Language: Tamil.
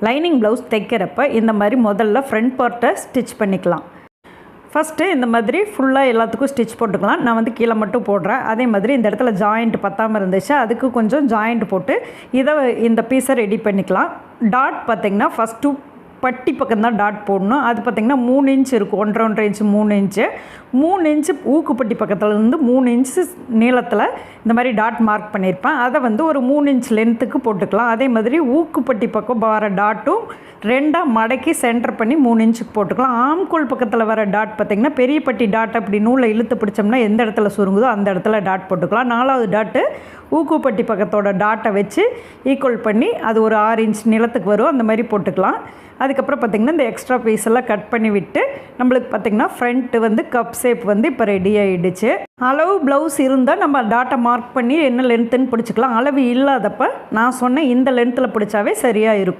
லைனிங் ப்ளவுஸ் தைக்கிறப்ப இந்த மாதிரி முதல்ல ஃப்ரண்ட் பார்ட்டை ஸ்டிச் பண்ணிக்கலாம். ஃபஸ்ட்டு இந்த மாதிரி ஃபுல்லாக எல்லாத்துக்கும் ஸ்டிச் போட்டுக்கலாம். நான் வந்து கீழே மட்டும் போடுறேன். அதே மாதிரி இந்த இடத்துல ஜாயிண்ட் பத்தாமல் இருந்துச்சு, அதுக்கு கொஞ்சம் ஜாயிண்ட் போட்டு இந்த பீஸை ரெடி பண்ணிக்கலாம். டாட் பார்த்திங்கன்னா ஃபஸ்ட்டு பட்டி பக்கம் தான் டாட் போடணும். அது பார்த்திங்கன்னா 3 இன்ச் இருக்கும், 1.5 இன்ச்சு 3 இன்ச்சு 3 இன்ச்சு ஊக்குப்பட்டி பக்கத்துலேருந்து 3 இன்ச்சு நீளத்தில் இந்த மாதிரி டாட் மார்க் பண்ணியிருப்பேன். அதை வந்து ஒரு 3 இன்ச் லென்த்துக்கு போட்டுக்கலாம். அதே மாதிரி ஊக்குப்பட்டி பக்கம் வர டாட்டும் 2ஆக மடக்கி சென்டர் பண்ணி 3 இன்ச்சுக்கு போட்டுக்கலாம். ஆம்கோல் பக்கத்தில் வர டாட் பார்த்திங்கன்னா பெரிய பட்டி டாட் அப்படி நூலை இழுத்து பிடிச்சோம்னா எந்த இடத்துல சுருங்குதோ அந்த இடத்துல டாட் போட்டுக்கலாம். 4வது டாட்டு ஊக்குப்பட்டி பக்கத்தோட டாட்டை வச்சு ஈக்குவல் பண்ணி அது ஒரு 6 இன்ச் நீளத்துக்கு வரும், அந்த மாதிரி போட்டுக்கலாம். அதுக்கப்புறம் பார்த்திங்கன்னா இந்த எக்ஸ்ட்ரா பீஸ் எல்லாம் கட் பண்ணி விட்டு நம்மளுக்கு பார்த்திங்கன்னா ஃப்ரண்ட்டு வந்து கப் ஷேப் வந்து இப்போ ரெடி ஆகிடுச்சு. அளவு ப்ளவுஸ் இருந்தால் நம்ம டாட்டை மார்க் பண்ணி என்ன லென்த்துன்னு பிடிச்சிக்கலாம். அளவு இல்லாதப்போ நான் சொன்ன இந்த லென்த்தில் பிடிச்சாவே சரியாக இருக்கும்.